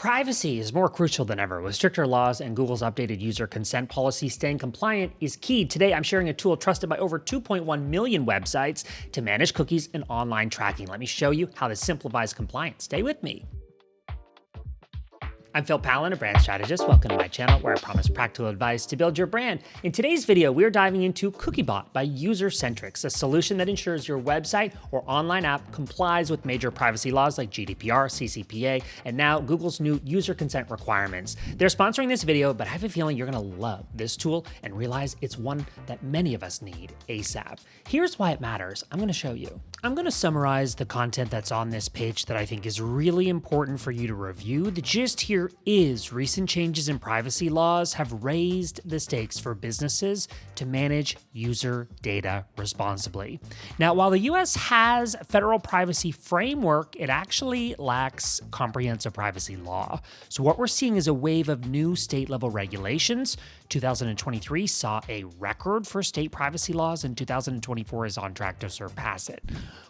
Privacy is more crucial than ever. With stricter laws and Google's updated user consent policy, staying compliant is key. Today, I'm sharing a tool trusted by over 2.1 million websites to manage cookies and online tracking. Let me show you how this simplifies compliance. Stay with me. I'm Pallen, a brand strategist. Welcome to my channel where I promise practical advice to build your brand. In today's video, we're diving into Cookiebot by Usercentrics, a solution that ensures your website or online app complies with major privacy laws like GDPR, CCPA, and now Google's new user consent requirements. They're sponsoring this video, but I have a feeling you're gonna love this tool and realize it's one that many of us need ASAP. Here's why it matters. I'm gonna show you. I'm gonna summarize the content that's on this page that I think is really important for you to review. The gist here is recent changes in privacy laws have raised the stakes for businesses to manage user data responsibly. Now, while the US has a federal privacy framework, it actually lacks comprehensive privacy law. So what we're seeing is a wave of new state-level regulations. 2023 saw a record for state privacy laws, and 2024 is on track to surpass it.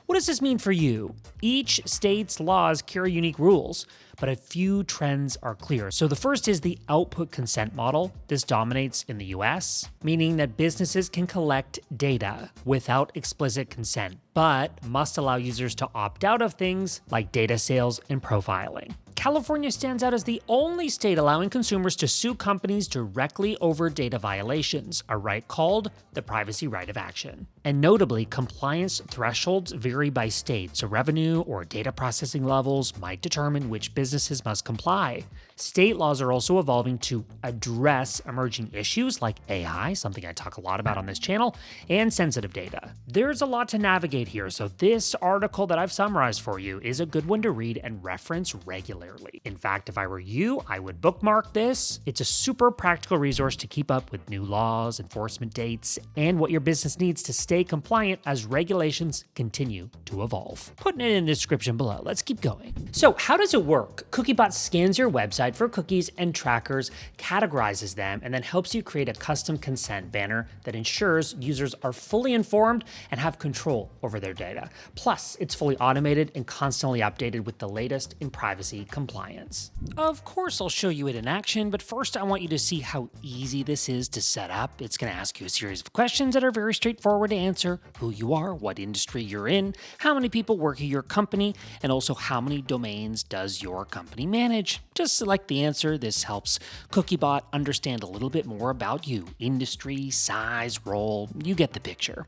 What does this mean for you? Each state's laws carry unique rules, but a few trends are clear. So the first is the output consent model. This dominates in the US, meaning that businesses can collect data without explicit consent, but must allow users to opt out of things like data sales and profiling. California stands out as the only state allowing consumers to sue companies directly over data violations, a right called the privacy right of action. And notably, compliance thresholds vary by state, so revenue or data processing levels might determine which businesses must comply. State laws are also evolving to address emerging issues like AI, something I talk a lot about on this channel, and sensitive data. There's a lot to navigate here, so this article that I've summarized for you is a good one to read and reference regularly. In fact, if I were you, I would bookmark this. It's a super practical resource to keep up with new laws, enforcement dates, and what your business needs to stay compliant as regulations continue to evolve. Putting it in the description below. Let's keep going. So how does it work? Cookiebot scans your website for cookies and trackers, categorizes them, and then helps you create a custom consent banner that ensures users are fully informed and have control over their data. Plus, it's fully automated and constantly updated with the latest in privacy compliance. Of course, I'll show you it in action, but first I want you to see how easy this is to set up. It's going to ask you a series of questions that are very straightforward to answer: who you are, what industry you're in, how many people work at your company, and also how many domains does your company manage. Just select the answer. This helps Cookiebot understand a little bit more about you: industry, size, role. You get the picture.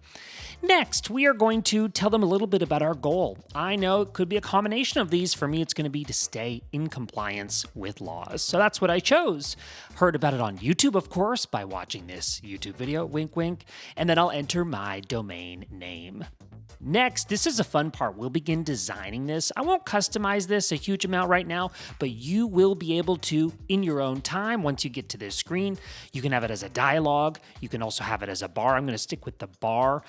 Next, we are going to tell them a little bit about our goal. I know it could be a combination of these. For me, it's going to be to stay in compliance with laws. So that's what I chose. Heard about it on YouTube, of course, by watching this YouTube video, wink, wink, and then I'll enter my domain name. Next, this is a fun part. We'll begin designing this. I won't customize this a huge amount right now, but you will be able to in your own time. Once you get to this screen, you can have it as a dialogue. You can also have it as a bar. I'm going to stick with the bar.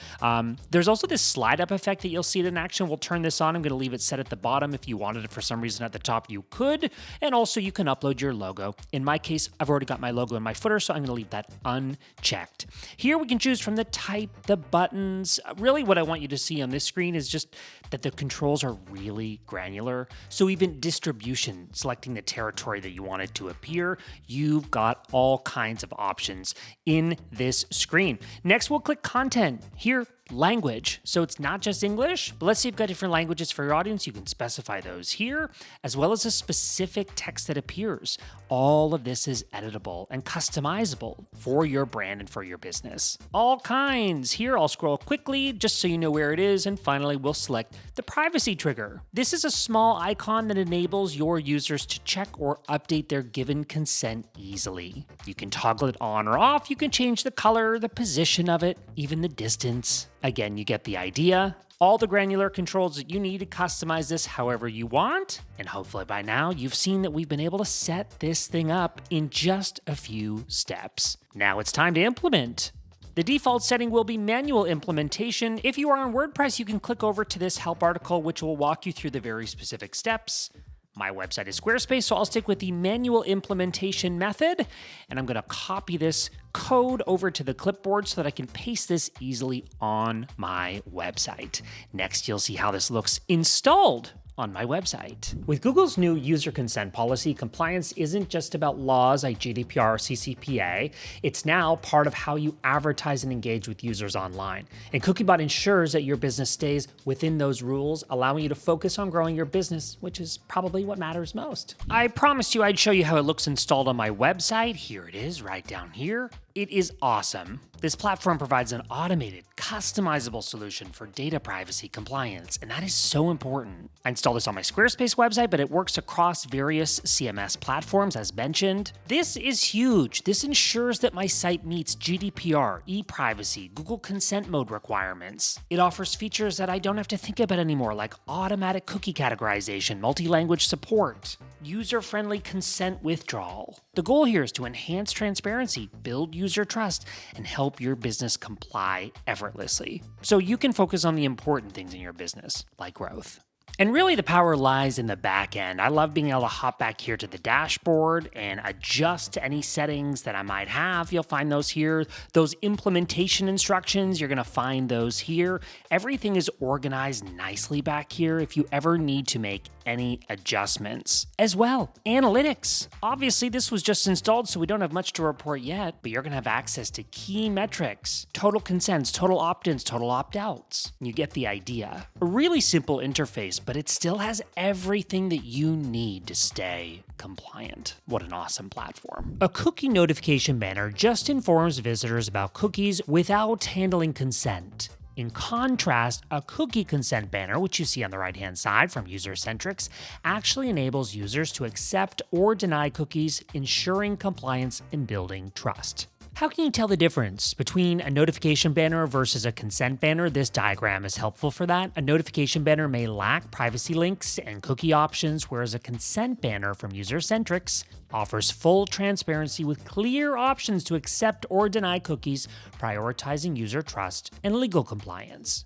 There's also this slide up effect that you'll see it in action. We'll turn this on. I'm going to leave it set at the bottom. If you wanted it for some reason at the top, you could. And also you can upload your logo. In my case, I've already got my logo in my footer, so I'm going to leave that unchecked. Here we can choose from the type, the buttons. Really what I want you to see on this screen is just that the controls are really granular. So even distribution, selecting the territory that you want it to appear, you've got all kinds of options in this screen. Next, we'll click content. Here, language. So it's not just English, but let's say you've got different languages for your audience. You can specify those here, as well as a specific text that appears. All of this is editable and customizable for your brand and for your business. All kinds. Here, I'll scroll quickly just so you know where it is. And finally, we'll select the privacy trigger. This is a small icon that enables your users to check or update their given consent easily. You can toggle it on or off. You can change the color, the position of it, even the distance. Again, you get the idea. All the granular controls that you need to customize this however you want. And hopefully by now you've seen that we've been able to set this thing up in just a few steps. Now it's time to implement. The default setting will be manual implementation. If you are on WordPress, you can click over to this help article, which will walk you through the very specific steps. My website is Squarespace, so I'll stick with the manual implementation method, and I'm going to copy this code over to the clipboard so that I can paste this easily on my website. Next, you'll see how this looks installed on my website. With Google's new user consent policy, compliance isn't just about laws like GDPR or CCPA. It's now part of how you advertise and engage with users online. And Cookiebot ensures that your business stays within those rules, allowing you to focus on growing your business, which is probably what matters most. I promised you I'd show you how it looks installed on my website. Here it is, right down here. It is awesome. This platform provides an automated, customizable solution for data privacy compliance, and that is so important. I installed this on my Squarespace website, but it works across various CMS platforms as mentioned. This is huge. This ensures that my site meets GDPR, e-privacy, Google Consent Mode requirements. It offers features that I don't have to think about anymore, like automatic cookie categorization, multi-language support, user-friendly consent withdrawal. The goal here is to enhance transparency, build user trust, and help your business comply effortlessly, so you can focus on the important things in your business, like growth. And really the power lies in the back end. I love being able to hop back here to the dashboard and adjust to any settings that I might have. You'll find those here. Those implementation instructions, you're gonna find those here. Everything is organized nicely back here if you ever need to make any adjustments. As well, analytics. Obviously this was just installed, so we don't have much to report yet, but you're gonna have access to key metrics, total consents, total opt-ins, total opt-outs. You get the idea. A really simple interface, but it still has everything that you need to stay compliant. What an awesome platform. A cookie notification banner just informs visitors about cookies without handling consent. In contrast, a cookie consent banner, which you see on the right-hand side from Usercentrics, actually enables users to accept or deny cookies, ensuring compliance and building trust. How can you tell the difference between a notification banner versus a consent banner? This diagram is helpful for that. A notification banner may lack privacy links and cookie options, whereas a consent banner from Usercentrics offers full transparency with clear options to accept or deny cookies, prioritizing user trust and legal compliance.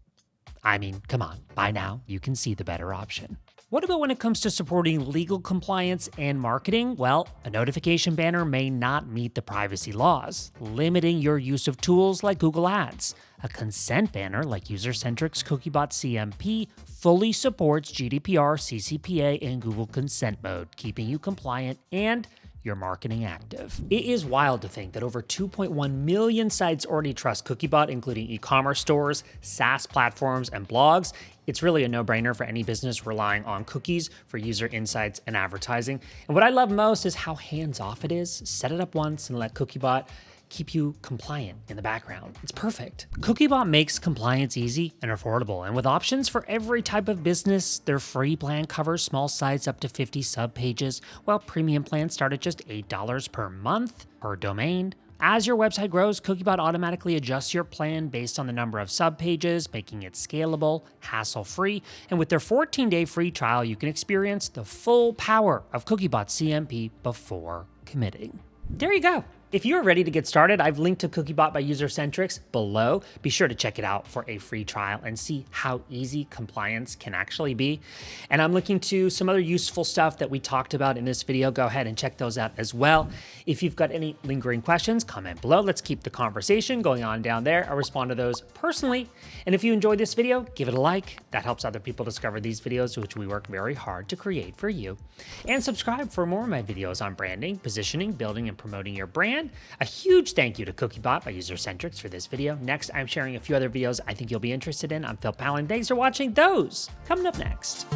I mean, come on, by now you can see the better option. What about when it comes to supporting legal compliance and marketing? Well, a notification banner may not meet the privacy laws, limiting your use of tools like Google Ads. A consent banner like Usercentrics Cookiebot CMP fully supports GDPR, CCPA, and Google Consent Mode, keeping you compliant and your marketing active. It is wild to think that over 2.1 million sites already trust Cookiebot, including e-commerce stores, SaaS platforms, and blogs. It's really a no-brainer for any business relying on cookies for user insights and advertising. And what I love most is how hands-off it is. Set it up once and let Cookiebot keep you compliant in the background. It's perfect. Cookiebot makes compliance easy and affordable, and with options for every type of business. Their free plan covers small sites up to 50 subpages, while premium plans start at just $8 per month per domain. As your website grows, Cookiebot automatically adjusts your plan based on the number of subpages, making it scalable, hassle-free, and with their 14-day free trial, you can experience the full power of Cookiebot CMP before committing. There you go. If you're ready to get started, I've linked to Cookiebot by Usercentrics below. Be sure to check it out for a free trial and see how easy compliance can actually be. And I'm linking to some other useful stuff that we talked about in this video. Go ahead and check those out as well. If you've got any lingering questions, comment below. Let's keep the conversation going on down there. I'll respond to those personally. And if you enjoyed this video, give it a like. That helps other people discover these videos, which we work very hard to create for you. And subscribe for more of my videos on branding, positioning, building, and promoting your brand. A huge thank you to Cookiebot by Usercentrics for this video. Next, I'm sharing a few other videos I think you'll be interested in. I'm Pallen. Thanks for watching those. Coming up next.